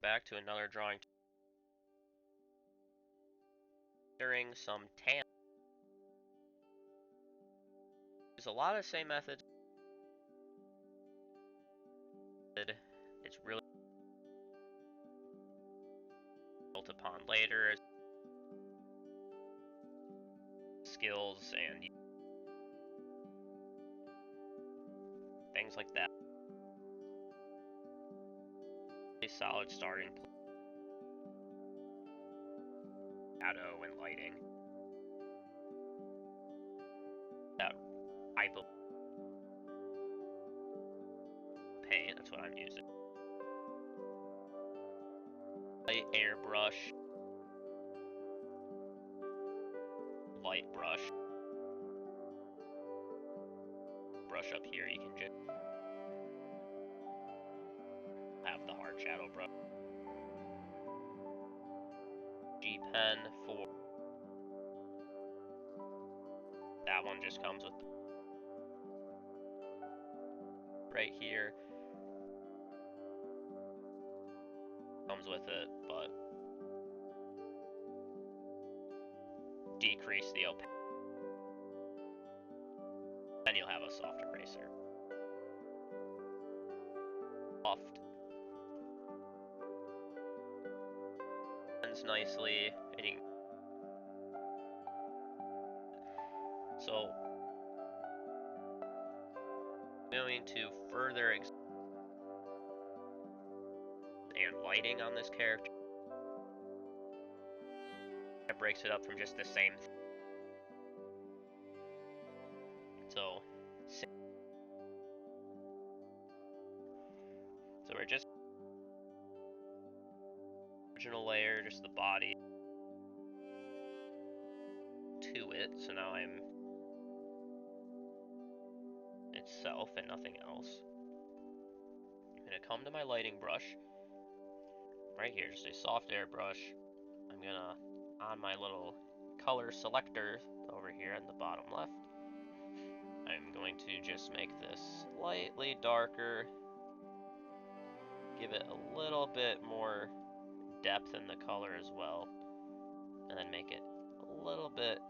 back to another drawing during some tan. There's a lot of the same methods. It's really built upon later as skills and things like that. A solid starting point. Shadow and lighting. That I believe paint, that's what I'm using. Light airbrush. Light brush. Brush up here, you can just have the hard shadow brush. G pen for that one just comes with right here. Comes with it, but decrease the opacity. Then you'll have a soft eraser. Soft. Blends nicely. So, going to further and lighting on this character. That breaks it up from just the same thing. So we're just original layer, just the body to it. So now I'm itself and nothing else. I'm gonna come to my lighting brush right here, just a soft airbrush. I'm gonna, on my little color selector over here in the bottom left, I'm going to just make this slightly darker, give it a little bit more depth in the color as well, and then make it a little bit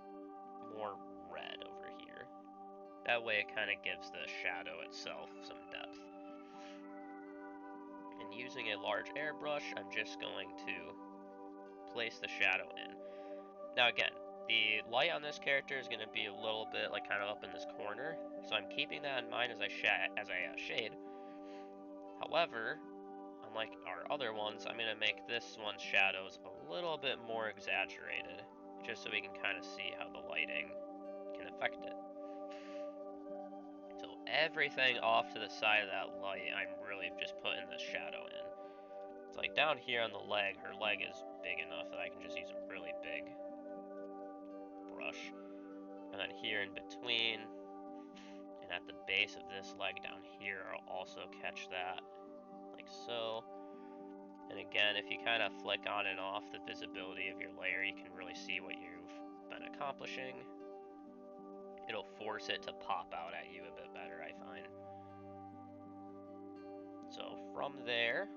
more red over here. That way it kind of gives the shadow itself some depth. And using a large airbrush, I'm just going to place the shadow in. Now again, the light on this character is going to be a little bit like kind of up in this corner, so I'm keeping that in mind as I shade. However, unlike our other ones, I'm going to make this one's shadows a little bit more exaggerated, just so we can kind of see how the lighting can affect it. So everything off to the side of that light, I'm really just putting this shadow in. It's like down here on the leg, her leg is big enough that I can just use a really big brush. And then here in between, and at the base of this leg down here, I'll also catch that, like so. And again, if you kind of flick on and off the visibility of your layer, you can really see what you've been accomplishing. It'll force it to pop out at you a bit better, I find. So from there,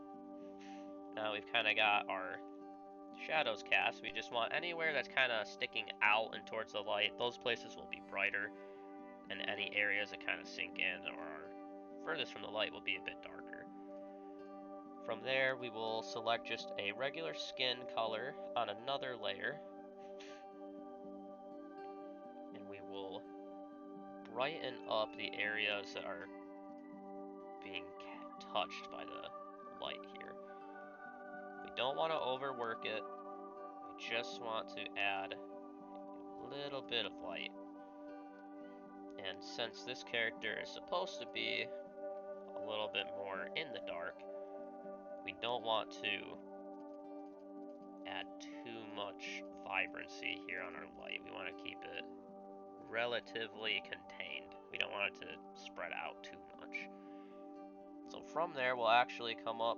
now we've kind of got our shadows cast. We just want anywhere that's kind of sticking out and towards the light, those places will be brighter, and any areas that kind of sink in or are furthest from the light will be a bit darker. From there, we will select just a regular skin color on another layer, and we will brighten up the areas that are being touched by the light here. We don't want to overwork it. We just want to add a little bit of light. And since this character is supposed to be a little bit more in the dark, we don't want to add too much vibrancy here on our light. We want to keep it relatively contained. We don't want it to spread out too much. So from there, we'll actually come up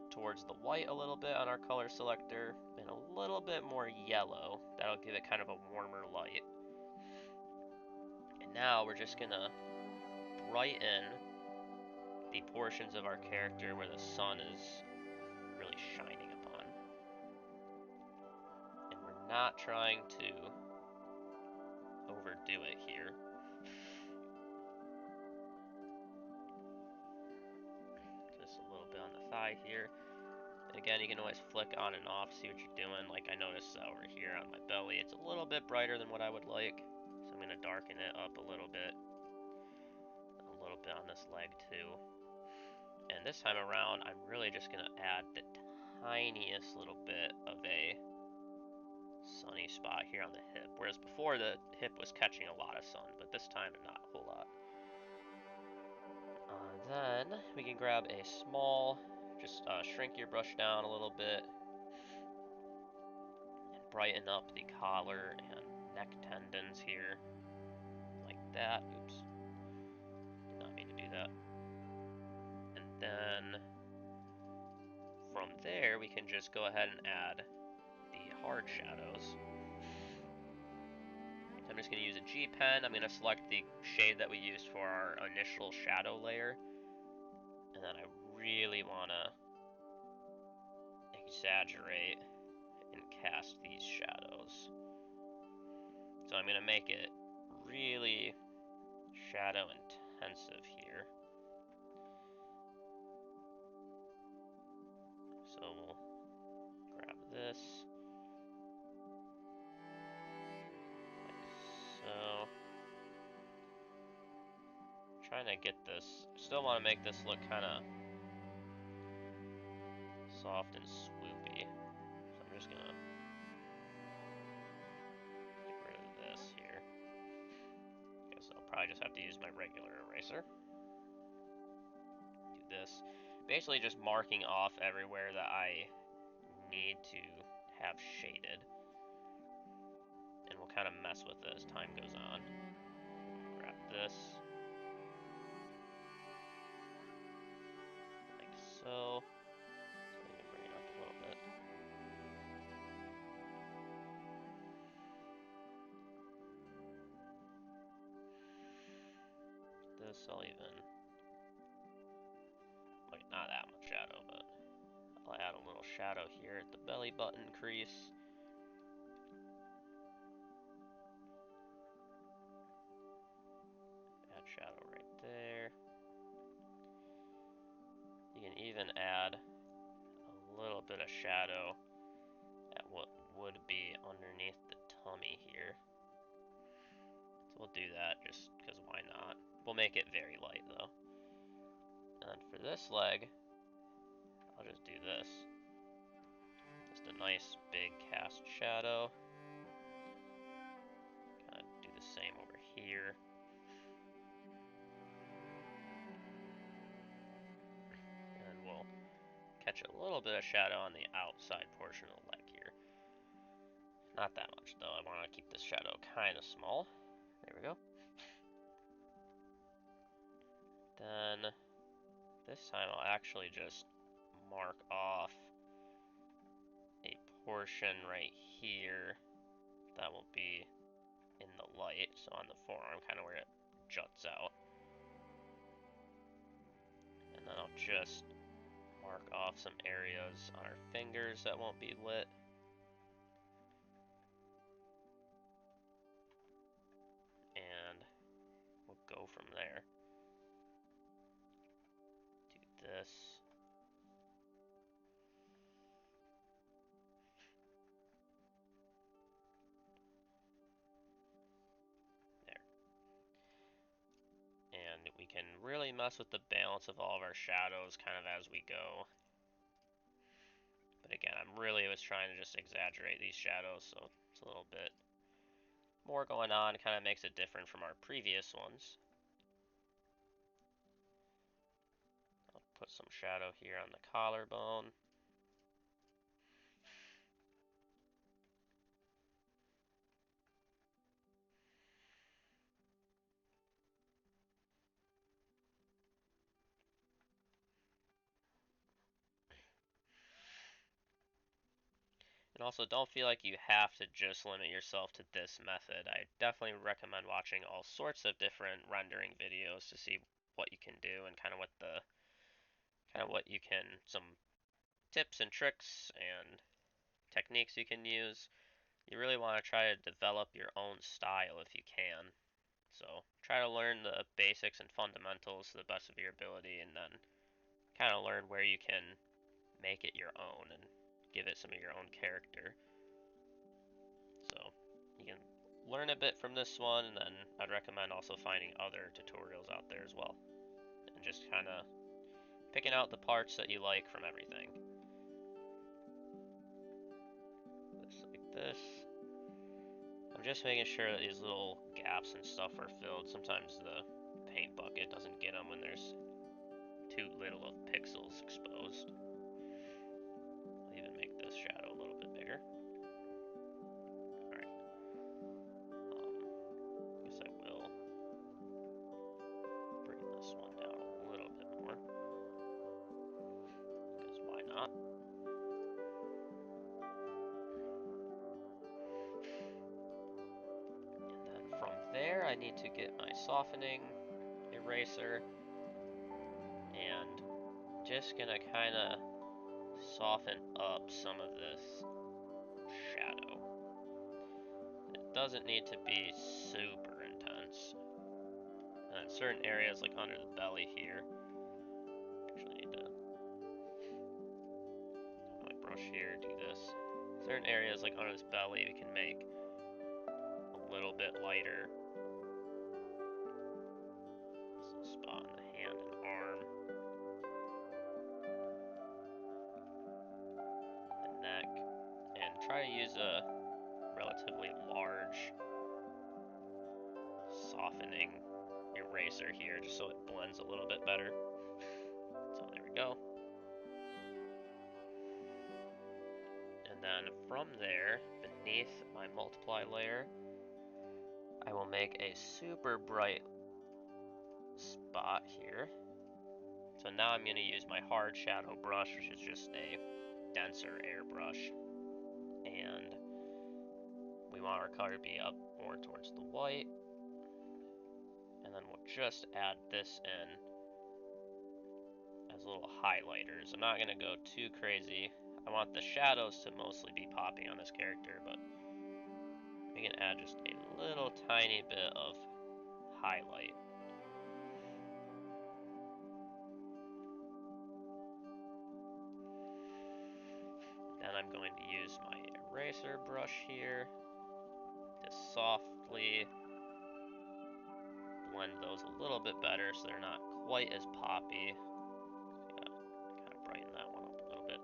towards the white a little bit on our color selector, and a little bit more yellow. That'll give it kind of a warmer light. And now we're just gonna brighten the portions of our character where the sun is really shining. not trying to overdo it here. Just a little bit on the thigh here. And again, you can always flick on and off, see what you're doing. Like I noticed over here on my belly, it's a little bit brighter than what I would like. So I'm going to darken it up a little bit on this leg too. And this time around, I'm really just going to add the tiniest little bit of a sunny spot here on the hip. Whereas before, the hip was catching a lot of sun, but this time not a whole lot. Then we can grab a small, just shrink your brush down a little bit and brighten up the collar and neck tendons here, like that. Oops, did not mean to do that. And then from there, we can just go ahead and add the hard shadows. So I'm just going to use a G pen. I'm going to select the shade that we used for our initial shadow layer. And then I really want to exaggerate and cast these shadows. So I'm going to make it really shadow intensive here. So we'll grab this, like so. Trying to get this, still want to make this look kind of soft and swoopy. So I'm just going to get rid of this here. Guess I'll probably just have to use my regular eraser. Do this. Basically just marking off everywhere that I need to have shaded. And we'll kind of mess with it as time goes on. Grab this. Like so. So I'm going to bring it up a little bit. This I'll even, like not that much shadow, but I'll add a little shadow here at the belly button crease. Add shadow right there. You can even add a little bit of shadow at what would be underneath the tummy here. So we'll do that just because why not? We'll make it very light though. And for this leg, I'll just do this. Just a nice big cast shadow. Kind of do the same over here. And we'll catch a little bit of shadow on the outside portion of the leg here. Not that much though, I want to keep this shadow kind of small. There we go. Then this time I'll actually just mark off a portion right here that will be in the light, so on the forearm, kind of where it juts out. And then I'll just mark off some areas on our fingers that won't be lit. And we'll go from there. Do this. There. And we can really mess with the balance of all of our shadows kind of as we go. But again, I'm really was trying to just exaggerate these shadows, so it's a little bit more going on. It kind of makes it different from our previous ones. I'll put some shadow here on the collarbone. And also, don't feel like you have to just limit yourself to this method. I definitely recommend watching all sorts of different rendering videos to see what you can do and kind of what you can, some tips and tricks and techniques you can use. you really want to try to develop your own style if you can. So try to learn the basics and fundamentals to the best of your ability, and then kind of learn where you can make it your own and give it some of your own character. So you can learn a bit from this one, and then I'd recommend also finding other tutorials out there as well, and just kind of picking out the parts that you like from everything. Just like this. I'm just making sure that these little gaps and stuff are filled. Sometimes the paint bucket doesn't get them when there's too little of pixels exposed. I'll even make this shadow a little bit bigger. Alright. I guess I will bring this one down a little bit more. Because why not? And then from there, I need to get my softening eraser. And just gonna kind of soften up some of this shadow. It doesn't need to be super intense. And in certain areas, like under the belly here, actually need to my brush here, do this. Certain areas, like under this belly, we can make a little bit lighter. This spot in the hand and arm, the neck, and try to use a relatively large softening eraser here, just so it blends a little bit better. So there we go. And then from there, beneath my multiply layer, I will make a super bright spot here. So now I'm going to use my hard shadow brush, which is just a denser airbrush. And we want our color to be up more towards the white. And then we'll just add this in as little highlighters. I'm not going to go too crazy. I want the shadows to mostly be popping on this character, but we can add just a little tiny bit of highlight. Then I'm going to use my eraser brush here to softly blend those a little bit better so they're not quite as poppy. Yeah, kind of brighten that one up a little bit.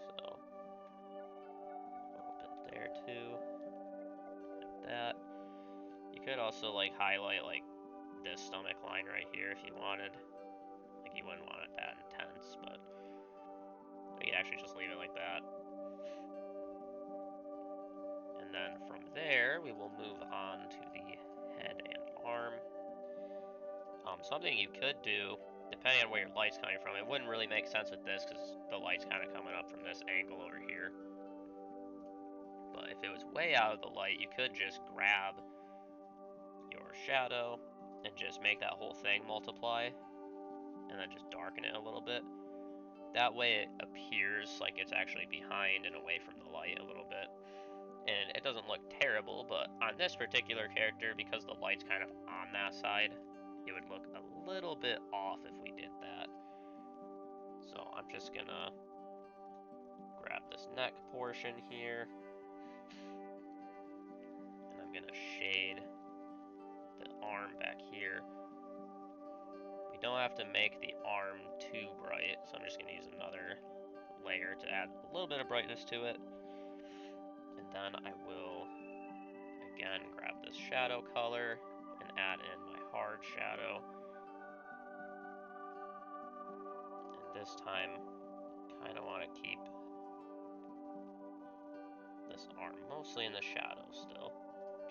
So, a little bit there too, like that. You could also like highlight like this stomach line right here if you wanted. Like you wouldn't want it that intense, but you could actually just leave it like that. And then from there, we will move on to the head and arm. Something you could do, depending on where your light's coming from, it wouldn't really make sense with this because the light's kind of coming up from this angle over here. But if it was way out of the light, you could just grab your shadow and just make that whole thing multiply, and then just darken it a little bit. That way it appears like it's actually behind and away from the light a little bit. And it doesn't look terrible, but on this particular character, because the light's kind of on that side, it would look a little bit off if we did that. So I'm just gonna grab this neck portion here, and I'm gonna shade the arm back here. We don't have to make the arm too bright, so I'm just gonna use another layer to add a little bit of brightness to it. And then I will, again, grab this shadow color and add in my hard shadow. And this time, kind of want to keep this arm mostly in the shadow still,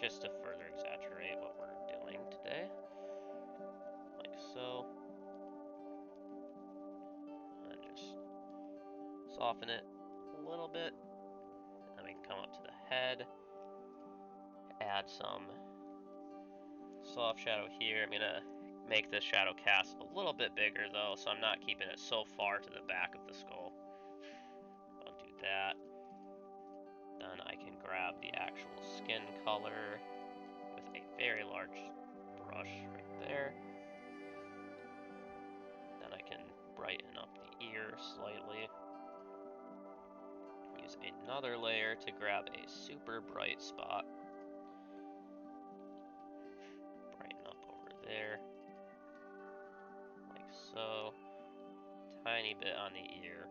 just to further exaggerate what we're doing today. Like so. And just soften it a little bit. Then we can come up to the head, add some soft shadow here. I'm gonna make this shadow cast a little bit bigger though, so I'm not keeping it so far to the back of the skull. I'll do that. Then I can grab the actual skin color with a very large brush right there. Then I can brighten up the ear slightly. Use another layer to grab a super bright spot. Brighten up over there, like so. Tiny bit on the ear,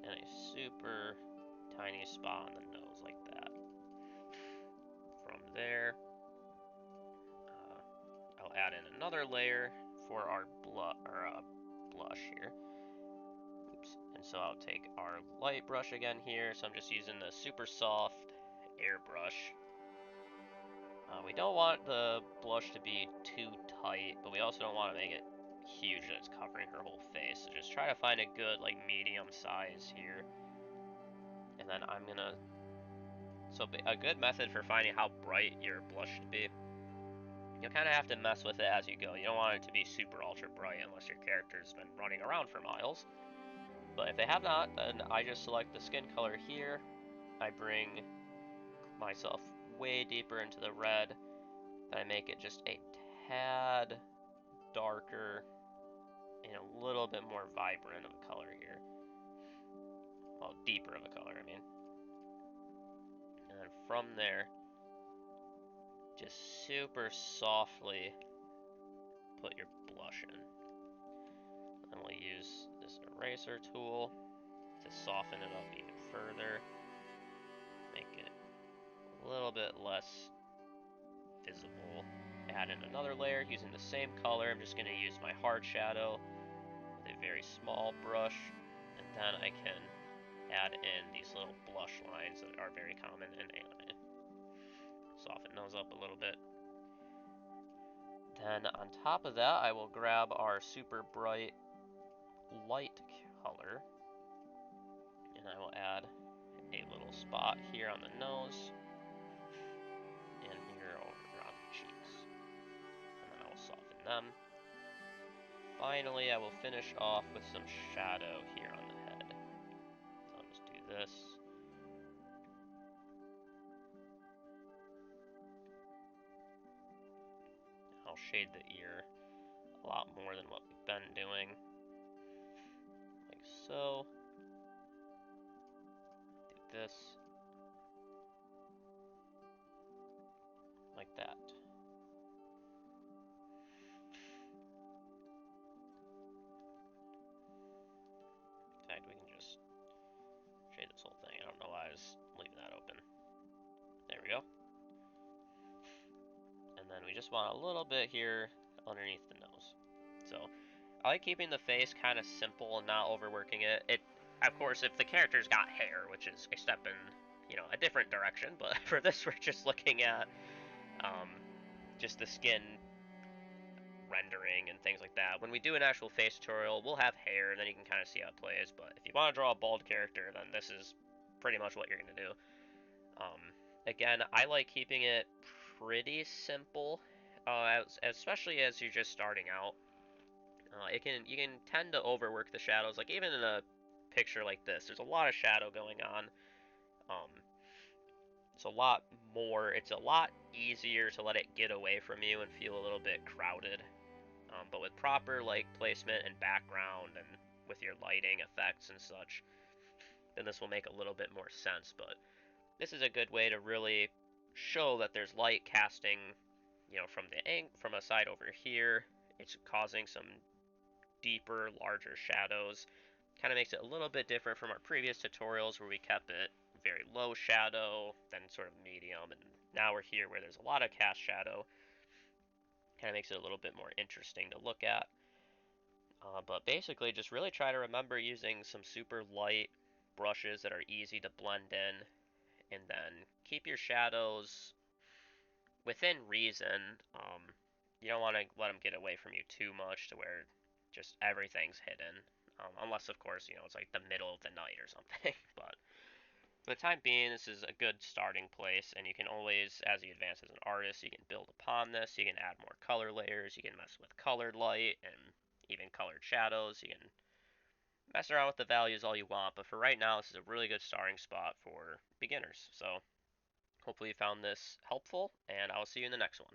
and a super tiny spot on the nose, like that. From there, I'll add in another layer for our blush here. Oops. And so I'll take our light brush again here. So I'm just using the super soft airbrush. We don't want the blush to be too tight, but we also don't want to make it huge that it's covering her whole face. So just try to find a good like medium size here. And then I'm gonna, so a good method for finding how bright your blush should be, you'll kind of have to mess with it as you go. You don't want it to be super ultra bright unless your character's been running around for miles. But if they have not, then I just select the skin color here. I bring myself way deeper into the red. Then I make it just a tad darker and a little bit more vibrant of a color here. Well, deeper of a color, I mean. And then from there, just super softly put your blush in. And we'll use this eraser tool to soften it up even further. Make it a little bit less visible. Add in another layer using the same color. I'm just going to use my hard shadow with a very small brush, and then I can add in these little blush lines that are very common in anime. Soften those up a little bit. Then on top of that, I will grab our super bright light color, and I will add a little spot here on the nose and here over on the cheeks, and then I will soften them. Finally, I will finish off with some shadow here on the head. So I'll just do this. I'll shade the ear a lot more than what we've been doing, like so. Do this, like that. In fact, we can just shade this whole thing. I don't know why I was leaving that open. There we go. And then we just want a little bit here underneath the nose. So I like keeping the face kind of simple and not overworking it. Of course, if the character's got hair, which is a step in, a different direction, but for this, we're just looking at just the skin rendering and things like that. When we do an actual face tutorial, we'll have hair, and then you can kind of see how it plays. But if you want to draw a bald character, then this is pretty much what you're going to do. Again, I like keeping it pretty simple, especially as you're just starting out. You can tend to overwork the shadows. Like even in a picture like this, there's a lot of shadow going on. It's a lot more. It's a lot easier to let it get away from you and feel a little bit crowded. But with proper like placement and background and with your lighting effects and such, then this will make a little bit more sense. But this is a good way to really show that there's light casting, from a side over here. It's causing some deeper, larger shadows. Kind of makes it a little bit different from our previous tutorials where we kept it very low shadow, then sort of medium, and now we're here where there's a lot of cast shadow. Kind of makes it a little bit more interesting to look at. But basically, just really try to remember using some super light brushes that are easy to blend in, and then keep your shadows within reason. You don't want to let them get away from you too much to where just everything's hidden. Unless, of course, it's like the middle of the night or something. But for the time being, this is a good starting place, and you can always, as you advance as an artist, you can build upon this. You can add more color layers. You can mess with colored light and even colored shadows. You can mess around with the values all you want, but for right now, this is a really good starting spot for beginners. So Hopefully you found this helpful, and I'll see you in the next one.